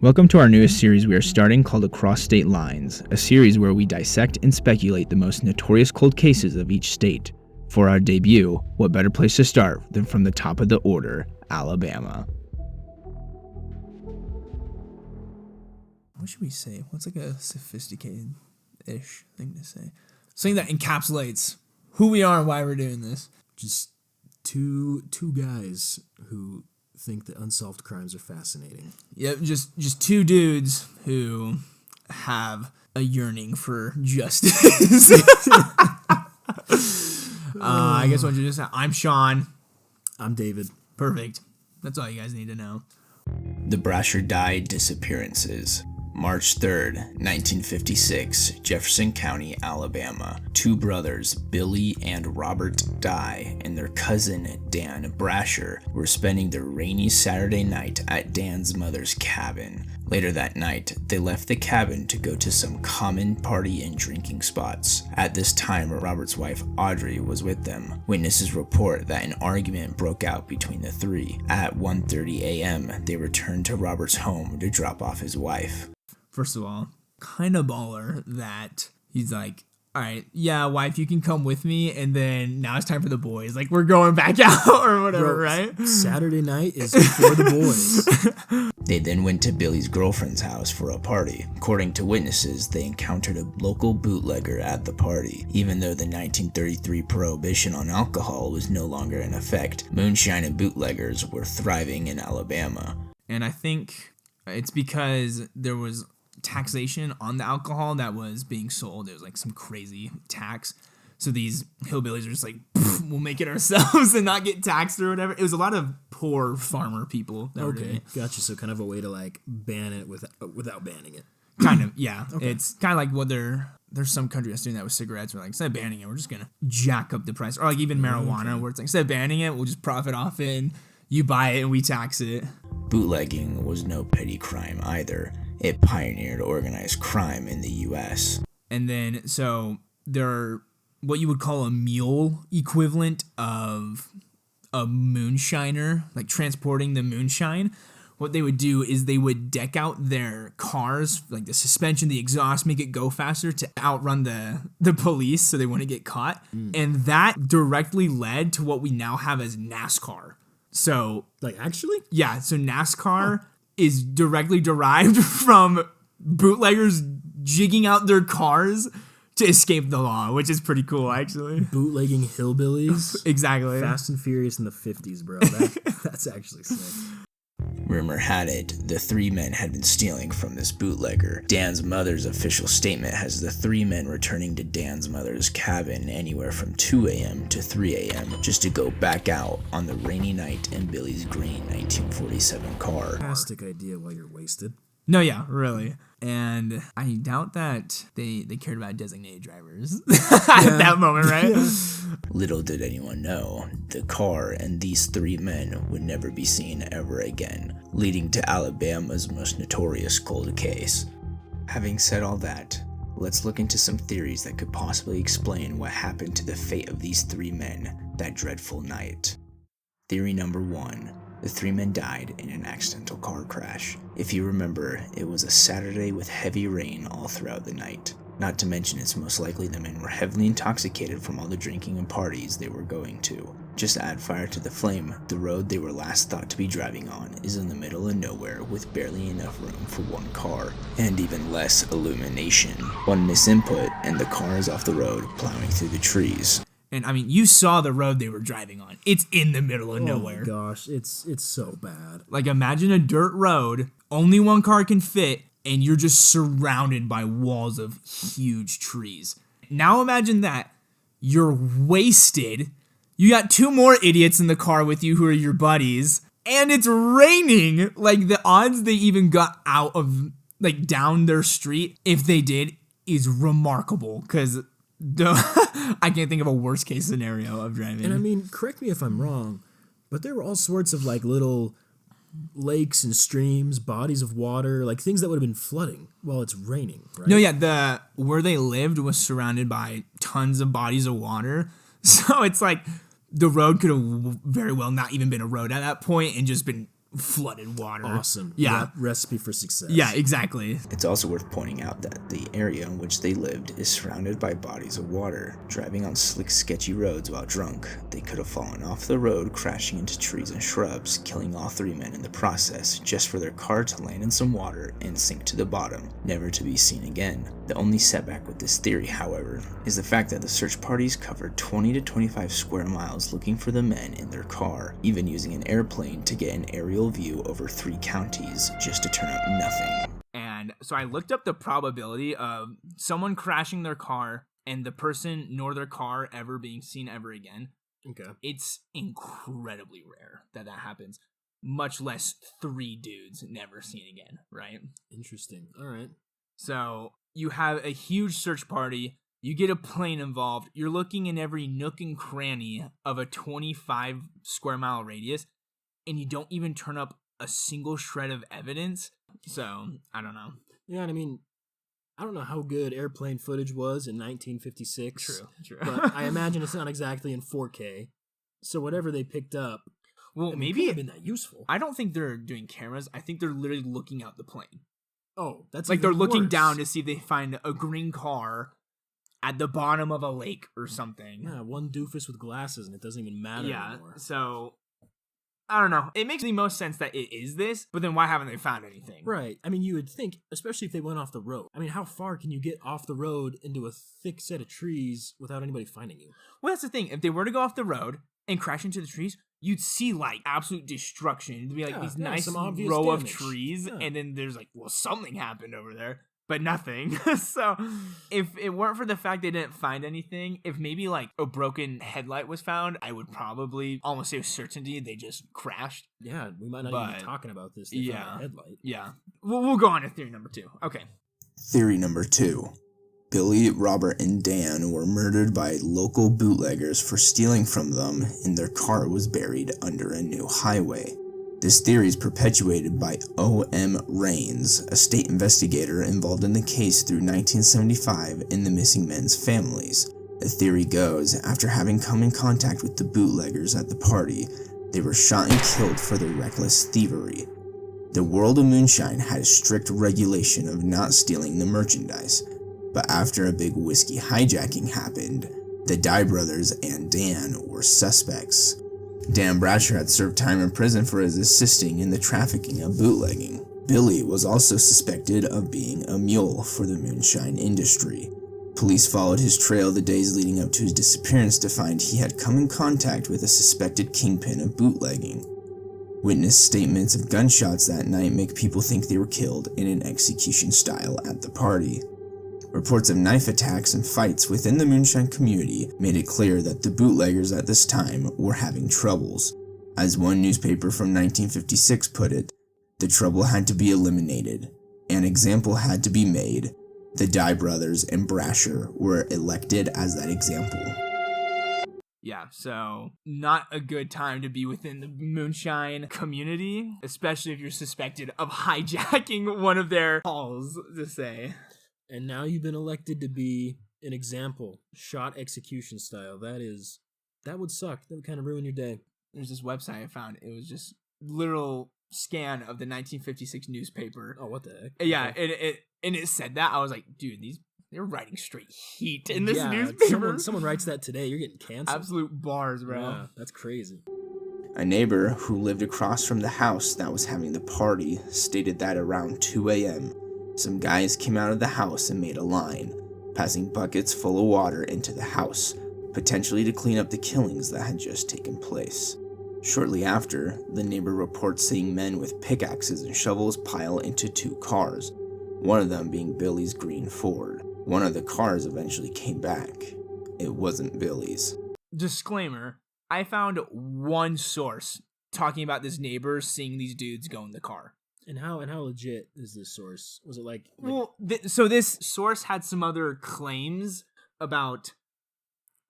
Welcome to our newest series we are starting called Across State Lines, a series where we dissect and speculate the most notorious cold cases of each state. For our debut, what better place to start than from the top of the order, Alabama. What should we say? What's like a sophisticated-ish thing to say? Something that encapsulates who we are and why we're doing this. Just two guys who think that unsolved crimes are fascinating. Yep, just two dudes who have a yearning for justice. I guess what you just said. I'm Sean. I'm David. Perfect. That's all you guys need to know. The Brasher-Dye disappearances. March 3rd, 1956, Jefferson County, Alabama. Two brothers, Billy and Robert Dye, and their cousin, Dan Brasher, were spending their rainy Saturday night at Dan's mother's cabin. Later that night, they left the cabin to go to some common party and drinking spots. At this time, Robert's wife, Audrey, was with them. Witnesses report that an argument broke out between the three. At 1:30 a.m., they returned to Robert's home to drop off his wife. First of all, kind of baller that he's like, all right, yeah, wife, you can come with me, and then now it's time for the boys. Like, we're going back out or whatever, right? Saturday night is for the boys. They then went to Billy's girlfriend's house for a party. According to witnesses, they encountered a local bootlegger at the party. Even though the 1933 prohibition on alcohol was no longer in effect, moonshine and bootleggers were thriving in Alabama. And I think it's because there was taxation on the alcohol that was being sold. It was like some crazy tax. So these hillbillies are just like, we'll make it ourselves and not get taxed or whatever. It was a lot of poor farmer people that were doing it. Gotcha. So kind of a way to like ban it without banning it. Kind of, yeah. Okay. It's kind of like what there's some country that's doing that with cigarettes. We're like, instead of banning it, we're just gonna jack up the price. Or like even marijuana, where it's like, instead of banning it, we'll just profit off it and you buy it and we tax it. Bootlegging was no petty crime either. It pioneered organized crime in the U.S. And then, so there are what you would call a mule equivalent of a moonshiner, like transporting the moonshine. What they would do is they would deck out their cars, like the suspension, the exhaust, make it go faster to outrun the police so they wouldn't get caught. And that directly led to what we now have as NASCAR. So, like, actually? Yeah, so NASCAR is directly derived from bootleggers jigging out their cars to escape the law, which is pretty cool, actually. Bootlegging hillbillies. Exactly. Fast and Furious in the 50s, bro. That's actually sick. Rumor had it, the three men had been stealing from this bootlegger. Dan's mother's official statement has the three men returning to Dan's mother's cabin anywhere from 2 a.m. to 3 a.m. just to go back out on the rainy night in Billy's green 1947 car. Fantastic idea while you're wasted. No, yeah, really. And I doubt that they cared about designated drivers at that moment, right? Yeah. Little did anyone know, the car and these three men would never be seen ever again, leading to Alabama's most notorious cold case. Having said all that, let's look into some theories that could possibly explain what happened to the fate of these three men that dreadful night. Theory number 1. The three men died in an accidental car crash. If you remember, it was a Saturday with heavy rain all throughout the night. Not to mention it's most likely the men were heavily intoxicated from all the drinking and parties they were going to. Just to add fire to the flame, the road they were last thought to be driving on is in the middle of nowhere with barely enough room for one car, and even less illumination. One misinput and the car is off the road, plowing through the trees. And I mean, you saw the road they were driving on. It's in the middle of nowhere. Oh my gosh, it's so bad. Like, imagine a dirt road, only one car can fit, and you're just surrounded by walls of huge trees. Now imagine that. You're wasted. You got two more idiots in the car with you who are your buddies, and it's raining. Like, the odds they even got out of, like, down their street, if they did, is remarkable, because I can't think of a worst case scenario of driving. And I mean, correct me if I'm wrong, but there were all sorts of like little lakes and streams, bodies of water, like things that would have been flooding while it's raining, right? No, yeah, where they lived was surrounded by tons of bodies of water. So it's like the road could have very well not even been a road at that point and just been flooded water. Awesome. Yeah. Recipe for success. Yeah, exactly. It's also worth pointing out that the area in which they lived is surrounded by bodies of water. Driving on slick, sketchy roads while drunk, they could have fallen off the road, crashing into trees and shrubs, killing all 3 men in the process, just for their car to land in some water and sink to the bottom, never to be seen again. The only setback with this theory, however, is the fact that the search parties covered 20 to 25 square miles looking for the men in their car, even using an airplane to get an aerial view over 3 counties, just to turn up nothing. And so I looked up the probability of someone crashing their car and the person nor their car ever being seen ever again. Okay. It's incredibly rare that happens, much less 3 dudes never seen again, right? Interesting. All right. So you have a huge search party, you get a plane involved, you're looking in every nook and cranny of a 25 square mile radius, and you don't even turn up a single shred of evidence. So, I don't know. Yeah, I mean, I don't know how good airplane footage was in 1956. True. But I imagine it's not exactly in 4K. So whatever they picked up, Well, could maybe have been that useful. I don't think they're doing cameras. I think they're literally looking out the plane. Oh, that's Like even they're looking worse. down to see if they find a green car at the bottom of a lake or something. Yeah, one doofus with glasses, and it doesn't even matter anymore. So I don't know. It makes the most sense that it is this, but then why haven't they found anything? Right. I mean, you would think, especially if they went off the road. I mean, how far can you get off the road into a thick set of trees without anybody finding you? Well, that's the thing. If they were to go off the road and crash into the trees, you'd see like absolute destruction. It'd be like these nice some obvious row of damage. trees, Yeah. and then there's like, well, something happened over there, but nothing. So if it weren't for the fact they didn't find anything, if maybe like a broken headlight was found, I would probably almost say with certainty they just crashed. Yeah, we might not even be talking about this. They found a headlight. Yeah. We'll go on to theory number 2. Okay. Theory number 2. Billy, Robert, and Dan were murdered by local bootleggers for stealing from them, and their car was buried under a new highway. This theory is perpetuated by O.M. Raines, a state investigator involved in the case through 1975 in the missing men's families. The theory goes, after having come in contact with the bootleggers at the party, they were shot and killed for their reckless thievery. The world of moonshine had a strict regulation of not stealing the merchandise, but after a big whiskey hijacking happened, the Dye brothers and Dan were suspects. Dan Brasher had served time in prison for his assisting in the trafficking of bootlegging. Billy was also suspected of being a mule for the moonshine industry. Police followed his trail the days leading up to his disappearance to find he had come in contact with a suspected kingpin of bootlegging. Witness statements of gunshots that night make people think they were killed in an execution style at the party. Reports of knife attacks and fights within the moonshine community made it clear that the bootleggers at this time were having troubles. As one newspaper from 1956 put it, the trouble had to be eliminated. An example had to be made. The Dye brothers and Brasher were elected as that example. Yeah, so not a good time to be within the moonshine community, especially if you're suspected of hijacking one of their halls, to say. And now you've been elected to be an example, shot execution style. That would suck. That would kind of ruin your day. There's this website I found. It was just literal scan of the 1956 newspaper. Oh, what the heck? Yeah, Okay. and it said that. I was like, dude, they're writing straight heat in this Yeah, newspaper. Someone writes that today, you're getting canceled. Absolute bars, bro. Yeah, that's crazy. A neighbor who lived across from the house that was having the party stated that around 2 a.m., some guys came out of the house and made a line, passing buckets full of water into the house, potentially to clean up the killings that had just taken place. Shortly after, the neighbor reports seeing men with pickaxes and shovels pile into 2 cars, one of them being Billy's green Ford. One of the cars eventually came back. It wasn't Billy's. Disclaimer, I found one source talking about this neighbor seeing these dudes go in the car. And how legit is this source? Was it like Well, so this source had some other claims about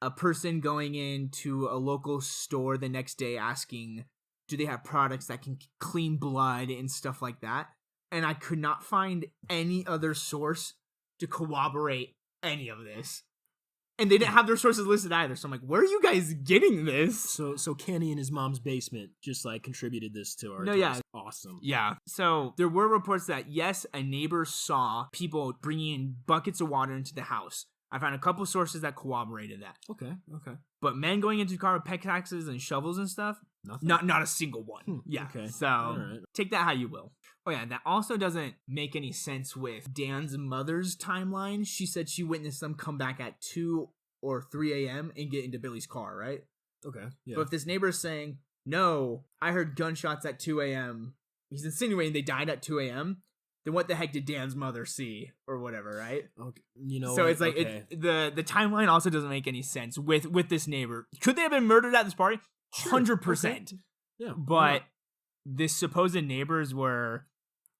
a person going into a local store the next day asking, do they have products that can clean blood and stuff like that? And I could not find any other source to corroborate any of this. And they didn't have their sources listed either. So I'm like, where are you guys getting this? So Kenny in his mom's basement just like contributed this to our. No, yeah. case. Awesome. Yeah. So there were reports that, yes, a neighbor saw people bringing in buckets of water into the house. I found a couple sources that corroborated that. Okay. But men going into the car with pickaxes and shovels and stuff, Nothing. not a single one. Yeah. Okay. So Alright. take that how you will. Oh yeah, that also doesn't make any sense with Dan's mother's timeline. She said she witnessed them come back at 2 or 3 a.m. and get into Billy's car, right? Okay. Yeah. But if this neighbor is saying, no, I heard gunshots at 2 a.m., he's insinuating they died at 2 a.m., then what the heck did Dan's mother see or whatever, right? Okay. You know. So what? it's like Okay. the timeline also doesn't make any sense with this neighbor. Could they have been murdered at this party? Sure. 100%. Okay. Yeah. But this supposed neighbors where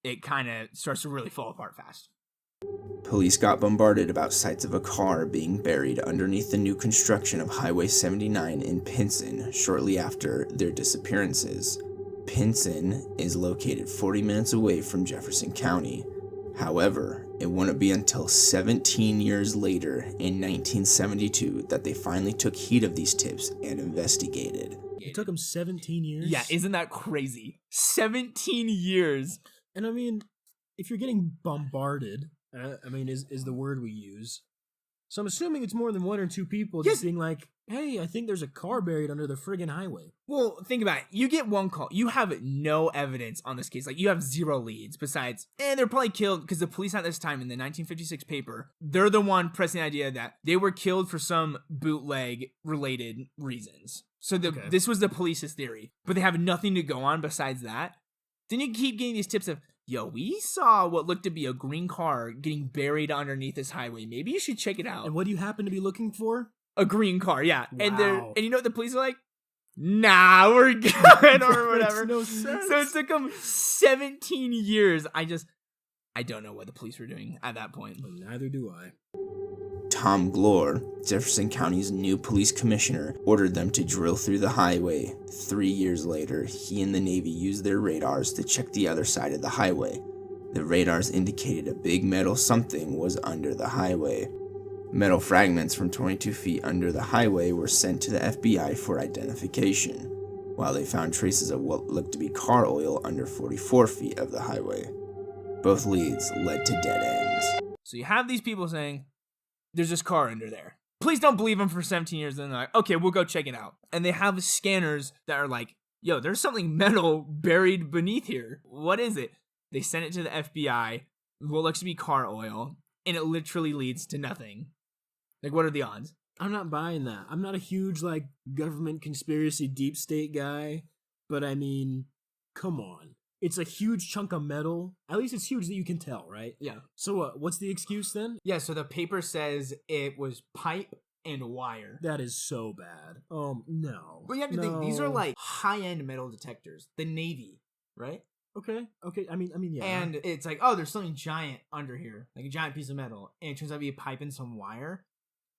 it kind of starts to really fall apart fast. Police got bombarded about sights of a car being buried underneath the new construction of Highway 79 in Pinson shortly after their disappearances. Pinson is located 40 minutes away from Jefferson County. However, it wouldn't be until 17 years later, in 1972, that they finally took heed of these tips and investigated. It took him 17 years. Yeah, isn't that crazy? 17 years. And I mean, if you're getting bombarded, I mean, is the word we use. So I'm assuming it's more than one or two people just being like, hey, I think there's a car buried under the friggin' highway. Well, think about it. You get one call. You have no evidence on this case. Like, you have zero leads besides, they're probably killed because the police at this time in the 1956 paper, they're the one pressing the idea that they were killed for some bootleg-related reasons. So this was the police's theory. But they have nothing to go on besides that. Then you keep getting these tips of, yo, we saw what looked to be a green car getting buried underneath this highway. Maybe you should check it out. And what do you happen to be looking for? A green car, yeah. Wow. And you know what the police are like? Nah, we're good or whatever. No sense. So it took them 17 years. I don't know what the police were doing at that point. Well, neither do I. Tom Glore, Jefferson County's new police commissioner, ordered them to drill through the highway. 3 years later, he and the Navy used their radars to check the other side of the highway. The radars indicated a big metal something was under the highway. Metal fragments from 22 feet under the highway were sent to the FBI for identification, while they found traces of what looked to be car oil under 44 feet of the highway. Both leads led to dead ends. So you have these people saying, there's this car under there. Please don't believe them for 17 years. And they're like, okay, we'll go check it out. And they have scanners that are like, yo, there's something metal buried beneath here. What is it? They send it to the FBI, what looks to be car oil, and it literally leads to nothing. Like, what are the odds? I'm not buying that. I'm not a huge, government conspiracy deep state guy, but I mean, come on. It's a huge chunk of metal. At least it's huge that you can tell, right? Yeah. So what's the excuse then? Yeah, so the paper says it was pipe and wire. That is so bad. No. But you have to think, these are like high-end metal detectors. The Navy, right? Okay. I mean, yeah. And it's like, oh, there's something giant under here. Like a giant piece of metal. And it turns out to be a pipe and some wire.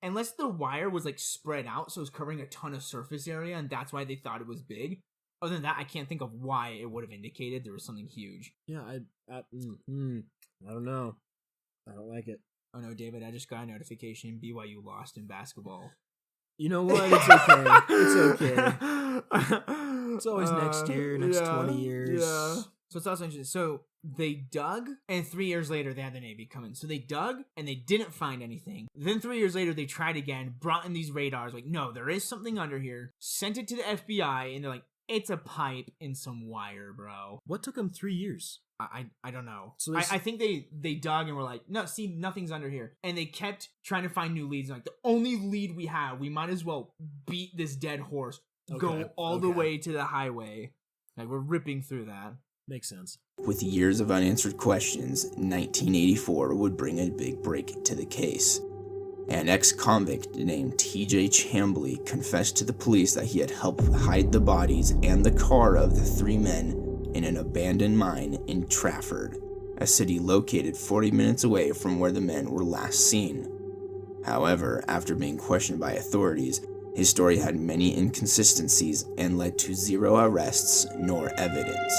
Unless the wire was spread out, so it was covering a ton of surface area, and that's why they thought it was big. Other than that, I can't think of why it would have indicated there was something huge. Yeah, I don't know. I don't like it. Oh no, David, I just got a notification. BYU lost in basketball. You know what? It's okay. It's okay. It's always next year, next 20 years. Yeah. So it's also interesting. So they dug, and 3 years later, they had the Navy come in. So they dug, and they didn't find anything. Then 3 years later, they tried again, brought in these radars, like, no, there is something under here. Sent it to the FBI, and they're like, it's a pipe and some wire, bro. What took them 3 years? I don't know. So I think they dug and were like, no, see, nothing's under here. And they kept trying to find new leads. Like, the only lead we have, we might as well beat this dead horse. Go all the way to the highway. Like, we're ripping through that. Makes sense. With years of unanswered questions, 1984 would bring a big break to the case. An ex-convict named T.J. Chambly confessed to the police that he had helped hide the bodies and the car of the three men in an abandoned mine in Trafford, a city located 40 minutes away from where the men were last seen. However, after being questioned by authorities, his story had many inconsistencies and led to zero arrests nor evidence.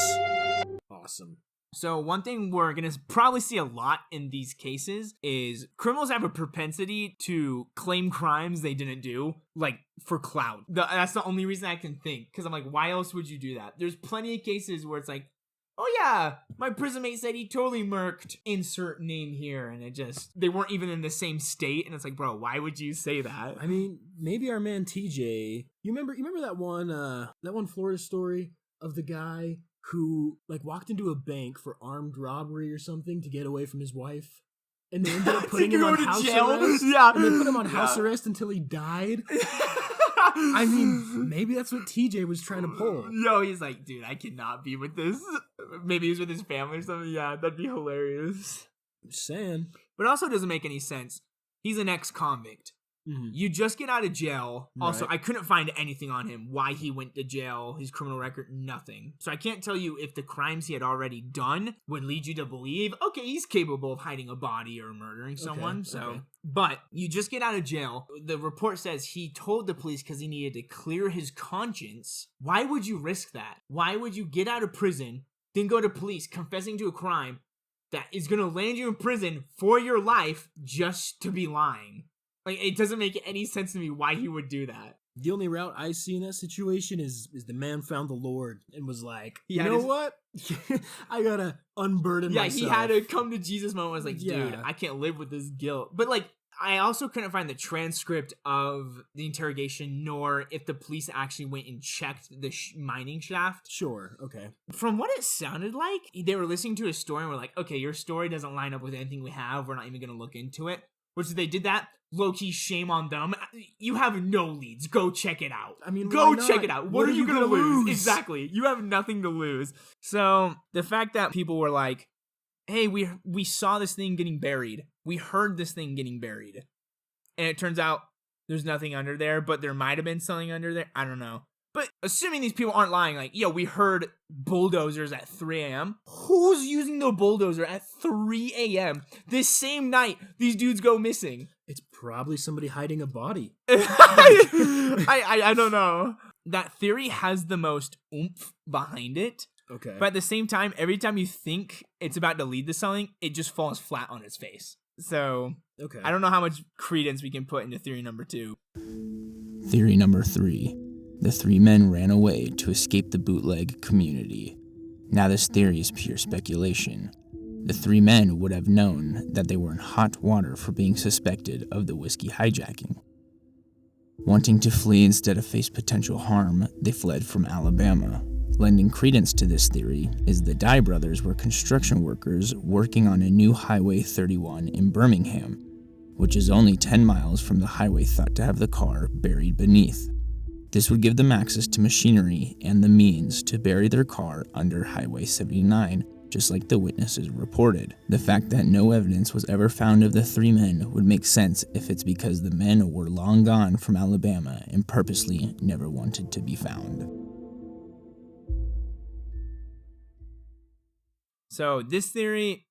Awesome. So one thing we're going to probably see a lot in these cases is criminals have a propensity to claim crimes they didn't do, like for clout. That's the only reason I can think, because I'm like, why else would you do that? There's plenty of cases where it's like, oh yeah, my prison mate said he totally murked insert name here, and they weren't even in the same state, and it's like, bro, why would you say that? I mean, maybe our man TJ, you remember that one Florida story of the guy who like walked into a bank for armed robbery or something to get away from his wife, and they ended up putting him on house arrest. Yeah, and they put him on house arrest until he died. I mean, maybe that's what TJ was trying to pull. Yo, he's like, dude, I cannot be with this. Maybe he's with his family or something. Yeah, that'd be hilarious. I'm just saying. But it also doesn't make any sense. He's an ex-convict. Mm-hmm. You just get out of jail. Right. Also, I couldn't find anything on him, why he went to jail, his criminal record, nothing. So I can't tell you if the crimes he had already done would lead you to believe, okay, he's capable of hiding a body or murdering someone. But you just get out of jail. The report says he told the police because he needed to clear his conscience. Why would you risk that? Why would you get out of prison, then go to police confessing to a crime that is going to land you in prison for your life just to be lying? Like, it doesn't make any sense to me why he would do that. The only route I see in that situation is the man found the Lord and was like, you know what? I gotta unburden myself. Yeah, he had a come to Jesus moment. Was like, dude, I can't live with this guilt. But like, I also couldn't find the transcript of the interrogation, nor if the police actually went and checked the mining shaft. Sure, okay. From what it sounded like, they were listening to his story and were like, okay, your story doesn't line up with anything we have. We're not even gonna look into it. Which they did that. Low-key shame on them. You have no leads. Go check it out. I mean, go check it out. What are you gonna lose? Exactly. You have nothing to lose. So the fact that people were like, hey, we saw this thing getting buried. We heard this thing getting buried. And it turns out there's nothing under there, but there might have been something under there. I don't know. But assuming these people aren't lying, like, yo, we heard bulldozers at 3 a.m. Who's using the bulldozer at 3 a.m.? This same night, these dudes go missing. It's probably somebody hiding a body. I don't know. That theory has the most oomph behind it. Okay. But at the same time, every time you think it's about to lead to something, it just falls flat on its face. So, okay. I don't know how much credence we can put into theory number 2. Theory number 3. The 3 men ran away to escape the bootleg community. Now this theory is pure speculation. The 3 men would have known that they were in hot water for being suspected of the whiskey hijacking. Wanting to flee instead of face potential harm, they fled from Alabama. Lending credence to this theory is the Dye brothers were construction workers working on a new Highway 31 in Birmingham, which is only 10 miles from the highway thought to have the car buried beneath. This would give them access to machinery and the means to bury their car under Highway 79, just like the witnesses reported. The fact that no evidence was ever found of the 3 men would make sense if it's because the men were long gone from Alabama and purposely never wanted to be found. So this theory,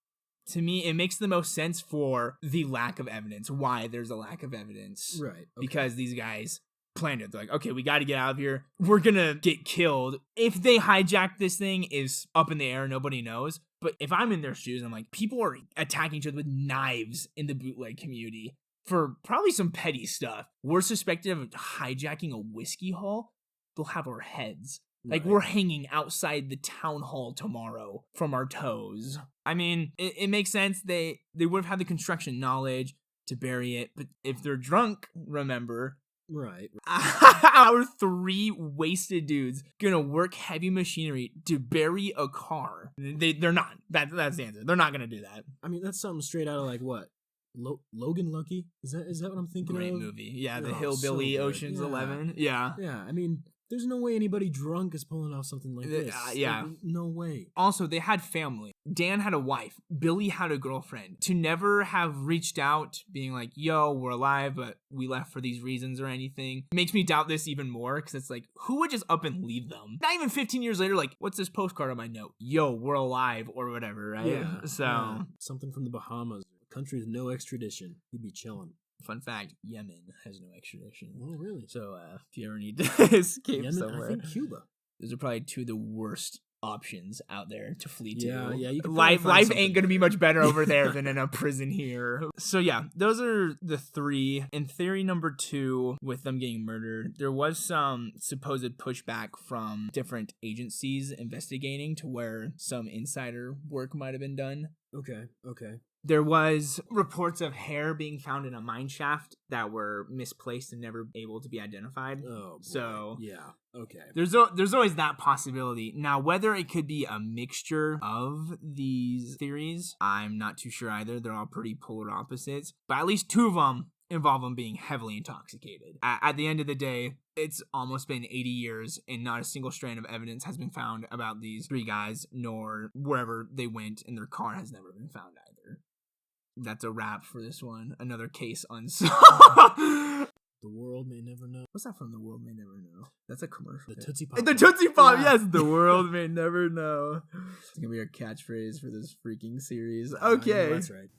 to me, it makes the most sense for the lack of evidence. Why there's a lack of evidence. Right. Okay. Because these guys planned it. They're like, okay, we got to get out of here. We're going to get killed. If they hijack this thing is up in the air, nobody knows. But if I'm in their shoes, I'm like, people are attacking each other with knives in the bootleg community for probably some petty stuff. We're suspected of hijacking a whiskey haul. They'll have our heads. Like, we're hanging outside the town hall tomorrow from our toes. I mean, it makes sense. They would have had the construction knowledge to bury it. But if they're drunk, remember... Right. Our 3 wasted dudes gonna work heavy machinery to bury a car. They're not. That's the answer. They're not gonna do that. I mean, that's something straight out of like what? Logan Lucky? Is that what I'm thinking Great of? movie. Yeah, the Oh, Hillbilly so good. Ocean's Yeah. 11. Yeah. Yeah, I mean, there's no way anybody drunk is pulling off something like this. Yeah. Like, no way. Also, they had family. Dan had a wife. Billy had a girlfriend. To never have reached out, being like, yo, we're alive, but we left for these reasons or anything, makes me doubt this even more, because it's like, who would just up and leave them? Not even 15 years later, like, what's this postcard on my note? Yo, we're alive, or whatever, right? Yeah. So, yeah. Something from the Bahamas. A country with no extradition. You'd be chilling. fun fact, Yemen has no extradition. Oh, really? So, if you ever need to escape Yemen, somewhere, I think Cuba. those are probably 2 of the worst options out there to flee Yeah, to. yeah, you can Life probably find ain't gonna be something much better over there than in a prison here. So yeah, those are the three. In theory number 2, with them getting murdered, there was some supposed pushback from different agencies investigating to where some insider work might have been done. Okay. There was reports of hair being found in a mine shaft that were misplaced and never able to be identified. Oh, boy. So yeah, okay. there's always that possibility. Now, whether it could be a mixture of these theories, I'm not too sure either. They're all pretty polar opposites, but at least 2 of them involve them being heavily intoxicated. At the end of the day, it's almost been 80 years and not a single strand of evidence has been found about these 3 guys, nor wherever they went, and their car has never been found either. That's a wrap for this one. Another case unsolved. The world may never know. What's that from? The world may never know. That's a commercial. The Tootsie Pop. The Tootsie Pop, Yeah. yes. The world may never know. It's gonna be our catchphrase for this freaking series. Okay. That's right.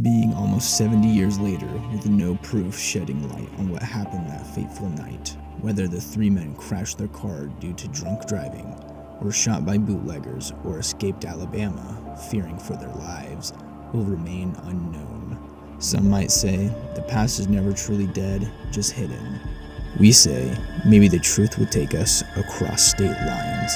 Being almost 70 years later, with no proof shedding light on what happened that fateful night, whether the 3 men crashed their car due to drunk driving, were shot by bootleggers, or escaped Alabama, fearing for their lives, will remain unknown. Some might say the past is never truly dead, just hidden. We say maybe the truth will take us across state lines.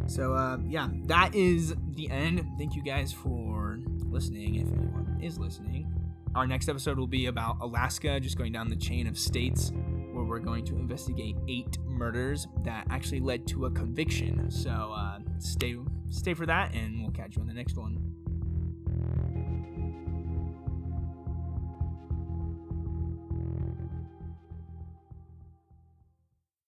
So, yeah, that is the end. Thank you guys for listening, if anyone is listening. Our next episode will be about Alaska, just going down the chain of states, where we're going to investigate 8 murders that actually led to a conviction. So, stay for that, and we'll catch you on the next one.